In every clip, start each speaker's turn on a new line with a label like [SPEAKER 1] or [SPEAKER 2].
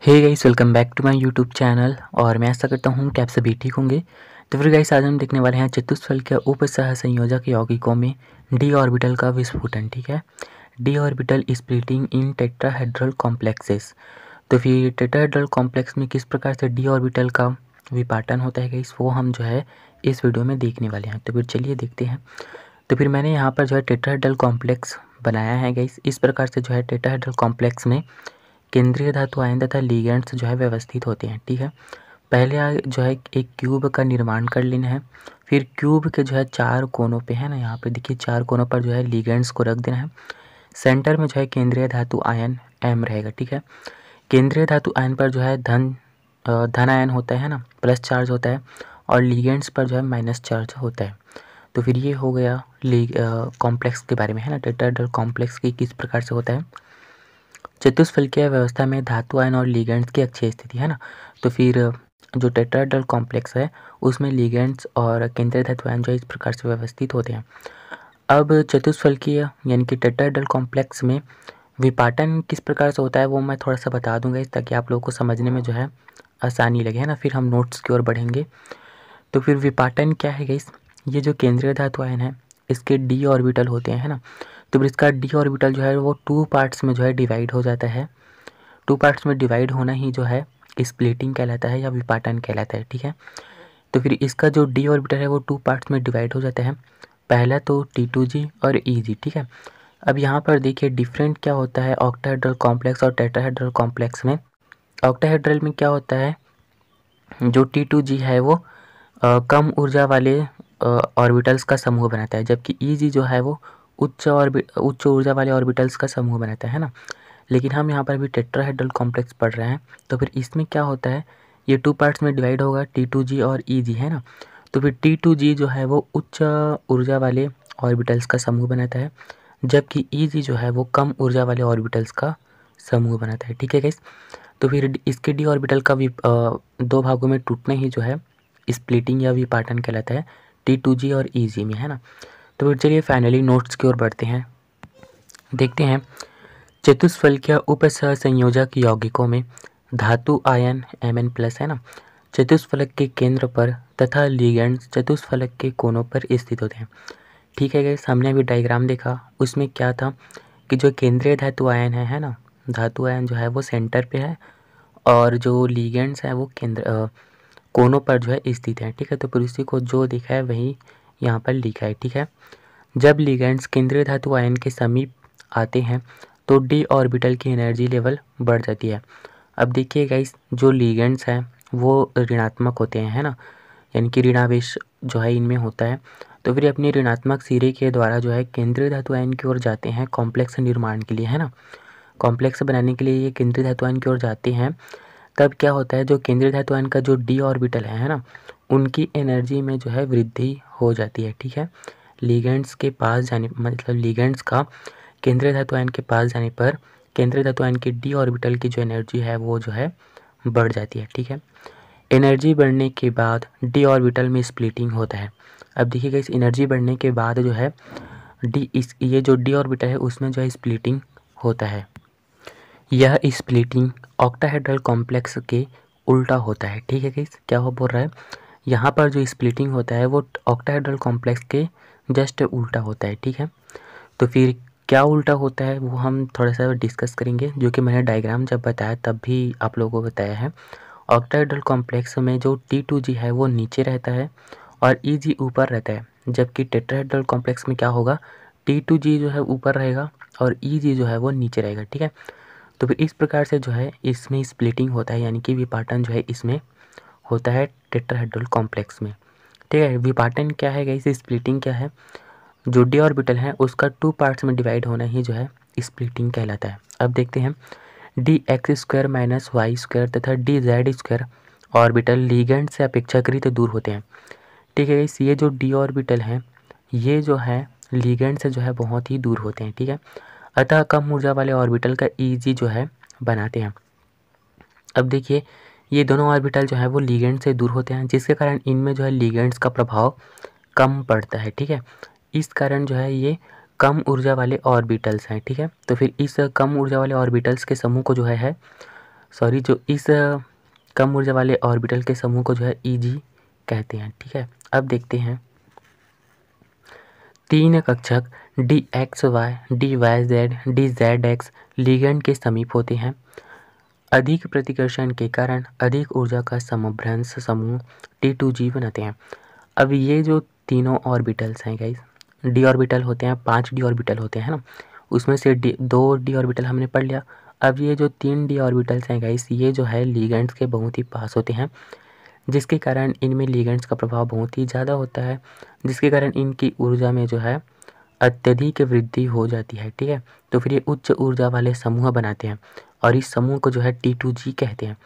[SPEAKER 1] Hey guys, welcome back to my YouTube channel. और मैं आशा करता हूँ कि आप सभी ठीक होंगे। तो फिर गाइस, आज हम देखने वाले हैं चतुष्फलकीय उपसह संयोजक यौगिकों में डी ऑर्बिटल का विस्फोटन। ठीक है, डी ऑर्बिटल स्प्लिटिंग इन टेट्राहेड्रल कॉम्प्लेक्सेस। तो फिर टेट्राहेड्रल कॉम्प्लेक्स में किस प्रकार से डी ऑर्बिटल का विपाटन होता है गाइस, वो हम जो है इस वीडियो में देखने वाले हैं। तो फिर चलिए देखते हैं। तो फिर मैंने यहाँ पर जो है टेट्राहेड्रल कॉम्प्लेक्स बनाया है गाइस। इस प्रकार से जो है टेट्राहेड्रल कॉम्प्लेक्स में केंद्रीय धातु आयन तथा लिगेंड्स जो है व्यवस्थित होते हैं। ठीक है, पहले जो है एक क्यूब का निर्माण कर लेना है। फिर क्यूब के जो है चार कोनों पे है ना, यहाँ पे देखिए चार कोनों पर जो है लिगेंड्स को रख देना है। सेंटर में जो है केंद्रीय धातु आयन एम रहेगा। ठीक है, केंद्रीय धातु आयन पर जो है धन आयन होता है ना, प्लस चार्ज होता है, और लिगेंड्स पर जो है माइनस चार्ज होता है। तो फिर ये हो गया कॉम्प्लेक्स के बारे में है ना, टेट्राहेड्रल कॉम्प्लेक्स की किस प्रकार से होता है। चतुष्फलकीय व्यवस्था में धातु आयन और लिगेंड्स की अक्षीय स्थिति है ना। तो फिर जो टेट्राहेड्रल कॉम्प्लेक्स है उसमें लिगेंड्स और केंद्रीय धातु आयन जो है इस प्रकार से व्यवस्थित होते हैं। अब चतुष्फलकीय यानी कि टेट्राहेड्रल कॉम्प्लेक्स में विपाटन किस प्रकार से होता है वो मैं थोड़ा सा बता दूंगा, ताकि आप लोगों को समझने में जो है आसानी लगे, है ना। फिर हम नोट्स की ओर बढ़ेंगे। तो फिर विपाटन क्या है गाइस, ये जो केंद्रीय धातु आयन है इसके डी ऑर्बिटल होते हैं, है ना। तो फिर इसका डी ऑर्बिटल जो है वो टू पार्ट्स में जो है डिवाइड हो जाता है। टू पार्ट्स में डिवाइड होना ही जो है स्प्लिटिंग कहलाता है या विपाटन कहलाता है। ठीक है, तो फिर इसका जो डी ऑर्बिटल है वो टू पार्ट्स में डिवाइड हो जाता है। पहला तो T2G और EG। ठीक है, अब यहाँ पर देखिए डिफरेंट क्या होता है ऑक्टाहेड्रल कॉम्प्लेक्स और टेट्राहेड्रल कॉम्प्लेक्स में। ऑक्टाहेड्रल में क्या होता है, जो T2G है वो कम ऊर्जा वाले ऑर्बिटल्स का समूह बनाता है, जबकि EG जो है वो उच्च ऊर्जा वाले ऑर्बिटल्स का समूह बनाता है ना। लेकिन हम यहाँ पर भी टेट्राहेड्रल कॉम्प्लेक्स पढ़ रहे हैं। तो फिर इसमें क्या होता है, ये टू पार्ट्स में डिवाइड होगा, T2G और EG, है ना। तो फिर T2G जो है वो उच्च ऊर्जा वाले ऑर्बिटल्स का समूह बनाता है, जबकि EG जो है वो कम ऊर्जा वाले ऑर्बिटल्स का समूह बनाता है। ठीक है गाइस, तो फिर इसके डी ऑर्बिटल का दो भागों में टूटना ही जो है स्प्लिटिंग या विपाटन कहलाता है, T2G और EG में, है ना। तो फिर चलिए फाइनली नोट्स की ओर बढ़ते हैं। देखते हैं चतुष्फलकीय उपसह संयोजक यौगिकों में धातु आयन Mn+ है ना, चतुष्फलक के केंद्र पर तथा लिगेंड्स चतुष्फलक के कोनों पर स्थित होते हैं। ठीक है गाइस, हमने अभी डायग्राम देखा, उसमें क्या था कि जो केंद्रीय धातु आयन है ना, धातु आयन जो है वो सेंटर पे है, और जो लिगेंड्स है वो कोनों पर जो है स्थित है। ठीक है, तो फिर इसी को जो दिखा है वही यहाँ पर लिखा है। ठीक है, जब लिगेंड्स केंद्रीय धातु आयन के समीप आते हैं तो डी ऑर्बिटल की एनर्जी लेवल बढ़ जाती है। अब देखिए गाइस, जो लिगेंड्स हैं वो ऋणात्मक होते हैं, है ना, यानी कि ऋणावेश जो है इनमें होता है। तो फिर अपने ऋणात्मक सिरे के द्वारा जो है केंद्रीय धातु आयन की ओर जाते हैं कॉम्प्लेक्स निर्माण के लिए, है ना। कॉम्प्लेक्स बनाने के लिए ये केंद्रीय धातु आयन की ओर जाते हैं। तब क्या होता है, जो केंद्रीय धातु आयन का जो डी ऑर्बिटल है ना, उनकी एनर्जी में जो है वृद्धि हो जाती है। ठीक है, लिगेंड्स के पास जाने, मतलब लिगेंड्स का केंद्रीय धातु आयन के पास जाने पर केंद्रीय धातु आयन की डी ऑर्बिटल की जो एनर्जी है वो जो है बढ़ जाती है। ठीक है, एनर्जी बढ़ने के बाद डी ऑर्बिटल में स्प्लिटिंग होता है। अब देखिएगा, इस एनर्जी बढ़ने के बाद जो है ये जो डी ऑर्बिटल है उसमें जो है स्प्लिटिंग होता है। यह स्प्लिटिंग ऑक्टाहेड्रल कॉम्प्लेक्स के उल्टा होता है। ठीक है गाइस, क्या वो बोल रहा है, यहाँ पर जो स्प्लिटिंग होता है वो ऑक्टाहेड्रल कॉम्प्लेक्स के जस्ट उल्टा होता है। ठीक है, तो फिर क्या उल्टा होता है वो हम थोड़ा सा डिस्कस करेंगे, जो कि मैंने डायग्राम जब बताया तब भी आप लोगों को बताया है। ऑक्टाहेड्रल कॉम्प्लेक्स में जो T2G है वो नीचे रहता है और EG ऊपर रहता है, जबकि टेट्राहेड्रल कॉम्प्लेक्स में क्या होगा, T2G जो है ऊपर रहेगा और EG जो है वो नीचे रहेगा। ठीक है, तो फिर इस प्रकार से जो है इसमें स्प्लिटिंग होता है, यानी कि विपाटन जो है इसमें होता है टेट्राहेड्रल कॉम्प्लेक्स में। ठीक है, विपाटन क्या है गाइस, स्प्लिटिंग क्या है, जो डी ऑर्बिटल है उसका टू पार्ट्स में डिवाइड होना ही जो है स्प्लिटिंग कहलाता है। अब देखते हैं dx² - y² तथा dz² ऑर्बिटल लिगेंड से अपेक्षाकृत दूर होते हैं। ठीक है, इस ये जो डी ऑर्बिटल है ये जो है लिगेंड से जो है बहुत ही दूर होते हैं। ठीक है, अतः कम ऊर्जा वाले ऑर्बिटल का EG जो है बनाते हैं। अब देखिए, ये दोनों ऑर्बिटल जो है वो लिगेंड से दूर होते हैं, जिसके कारण इनमें जो है लिगेंड्स का प्रभाव कम पड़ता है। ठीक है, इस कारण जो है ये कम ऊर्जा वाले ऑर्बिटल्स हैं। ठीक है, तो फिर इस कम ऊर्जा वाले ऑर्बिटल्स के समूह को जो है जो इस कम ऊर्जा वाले ऑर्बिटल के समूह को जो है Eg कहते हैं। ठीक है, अब देखते हैं 3 कक्षक DXY, DYZ, DZX लिगेंड के समीप होते हैं। अधिक प्रतिकर्षण के कारण अधिक ऊर्जा का समभ्रंश समूह T2G बनाते हैं। अब ये जो तीनों ऑर्बिटल्स हैं गाइस, डी ऑर्बिटल होते हैं, 5 डी ऑर्बिटल होते हैं ना, उसमें से 2 डी ऑर्बिटल हमने पढ़ लिया। अब ये जो 3 डी ऑर्बिटल्स हैं गाइस, ये जो है लिगेंड्स के बहुत ही पास होते हैं, जिसके कारण इनमें लिगेंड्स का प्रभाव बहुत ही ज़्यादा होता है, जिसके कारण इनकी ऊर्जा में जो है अत्यधिक वृद्धि हो जाती है। ठीक है, तो फिर ये उच्च ऊर्जा वाले समूह बनाते हैं और इस समूह को जो है T2G कहते हैं।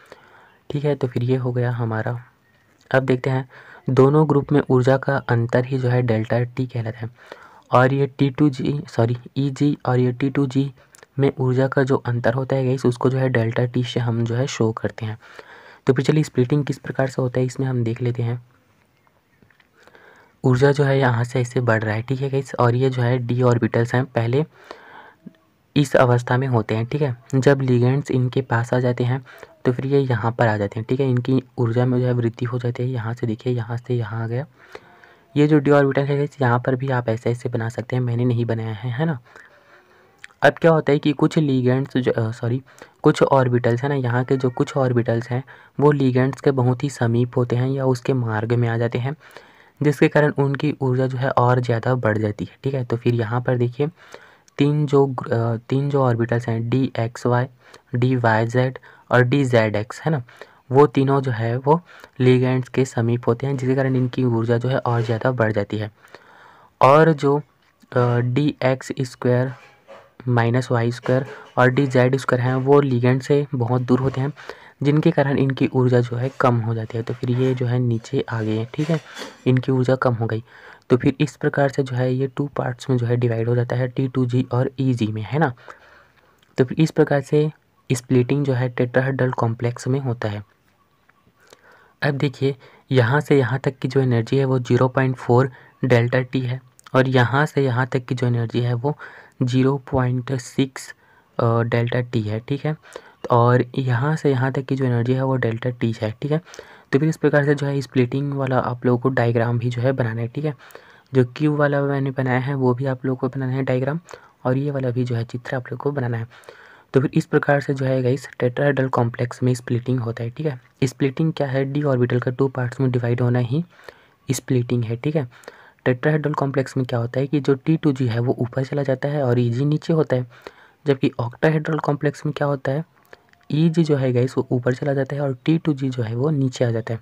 [SPEAKER 1] ठीक है, तो फिर ये हो गया हमारा। अब देखते हैं दोनों ग्रुप में ऊर्जा का अंतर ही जो है डेल्टा टी कहलाता है, और ये Eg और ये T2G में ऊर्जा का जो अंतर होता है गाइस, उसको जो है डेल्टा टी से हम जो है शो करते हैं। तो फिर चलिए स्प्लिटिंग किस प्रकार से होता है इसमें हम देख लेते हैं। ऊर्जा जो है यहाँ से ऐसे बढ़ रहा है। ठीक है गाइस, और ये जो है डी ऑर्बिटल्स हैं, पहले इस अवस्था में होते हैं। ठीक है, जब लिगेंड्स इनके पास आ जाते हैं तो फिर ये यहाँ पर आ जाते हैं। ठीक है, इनकी ऊर्जा में जो है वृद्धि हो जाती है। यहाँ से देखिए, यहाँ से यहाँ आ गया। ये जो डी ऑर्बिटल है गाइस, यहाँ पर भी आप ऐसे ऐसे बना सकते हैं, मैंने नहीं बनाया है ना। अब क्या होता है कि कुछ लिगेंड्स कुछ ऑर्बिटल्स है ना, यहाँ के जो कुछ ऑर्बिटल्स हैं वो लिगेंड्स के बहुत ही समीप होते हैं या उसके मार्ग में आ जाते हैं, जिसके कारण उनकी ऊर्जा जो है और ज़्यादा बढ़ जाती है। ठीक है, तो फिर यहाँ पर देखिए तीन जो ऑर्बिटल्स हैं DXY, DYZ और DZX है ना, वो तीनों जो है वो लिगेंड्स के समीप होते हैं, जिसके कारण इनकी ऊर्जा जो है और ज़्यादा बढ़ जाती है। और जो DX² -Y² और DZ² हैं वो लिगेंड से बहुत दूर होते हैं, जिनके कारण इनकी ऊर्जा जो है कम हो जाती है। तो फिर ये जो है नीचे आ गए हैं। ठीक है, इनकी ऊर्जा कम हो गई। तो फिर इस प्रकार से जो है ये 2 पार्ट्स में जो है डिवाइड हो जाता है, T2G और EG में, है ना। तो फिर इस प्रकार से स्प्लिटिंग जो है टेट्राहेड्रल कॉम्प्लेक्स में होता है। अब देखिए यहाँ से यहाँ तक की जो एनर्जी है वो 0.4 डेल्टा टी है, और यहाँ से यहाँ तक की जो एनर्जी है वो 0.6 डेल्टा टी है। ठीक है, और यहाँ से यहाँ तक की जो एनर्जी है वो डेल्टा टी है। ठीक है, तो फिर इस प्रकार से जो है स्प्लिटिंग वाला आप लोगों को डायग्राम भी जो है बनाना है। ठीक है, जो क्यूब वाला मैंने बनाया है वो भी आप लोगों को बनाना है डायग्राम, और ये वाला भी जो है चित्र आप लोगों को बनाना है। तो फिर इस प्रकार से जो है गाइस टेट्राहेड्रल कॉम्प्लेक्स में स्प्लिटिंग होता है। ठीक है, स्प्लिटिंग क्या है, डी ऑर्बिटल का 2 पार्ट्स में डिवाइड होना ही स्प्लिटिंग है। ठीक है, टेट्राहेड्रल कॉम्प्लेक्स में क्या होता है कि जो T2G है वो ऊपर चला जाता है और EG नीचे होता है, जबकि ऑक्टाहेड्रल कॉम्प्लेक्स में क्या होता है, EG जो है गाइस वो ऊपर चला जाता है और T2G जो है वो नीचे आ जाता है।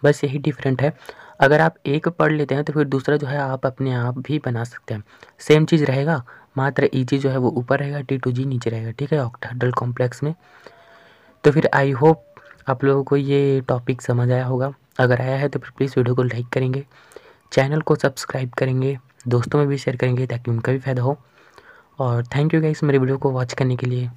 [SPEAKER 1] बस यही डिफरेंट है। अगर आप एक पढ़ लेते हैं तो फिर दूसरा जो है आप अपने आप भी बना सकते हैं, सेम चीज़ रहेगा, मात्र EG जो है वो ऊपर रहेगा, T2G नीचे रहेगा। ठीक है, ऑक्टाहेड्रल कॉम्प्लेक्स में। तो फिर आई होप आप लोगों को ये टॉपिक समझ आया होगा। अगर आया है तो फिर प्लीज़ वीडियो को लाइक करेंगे, चैनल को सब्सक्राइब करेंगे, दोस्तों में भी शेयर करेंगे ताकि उनका भी फ़ायदा हो। और थैंक यू गाइस मेरे वीडियो को वॉच करने के लिए।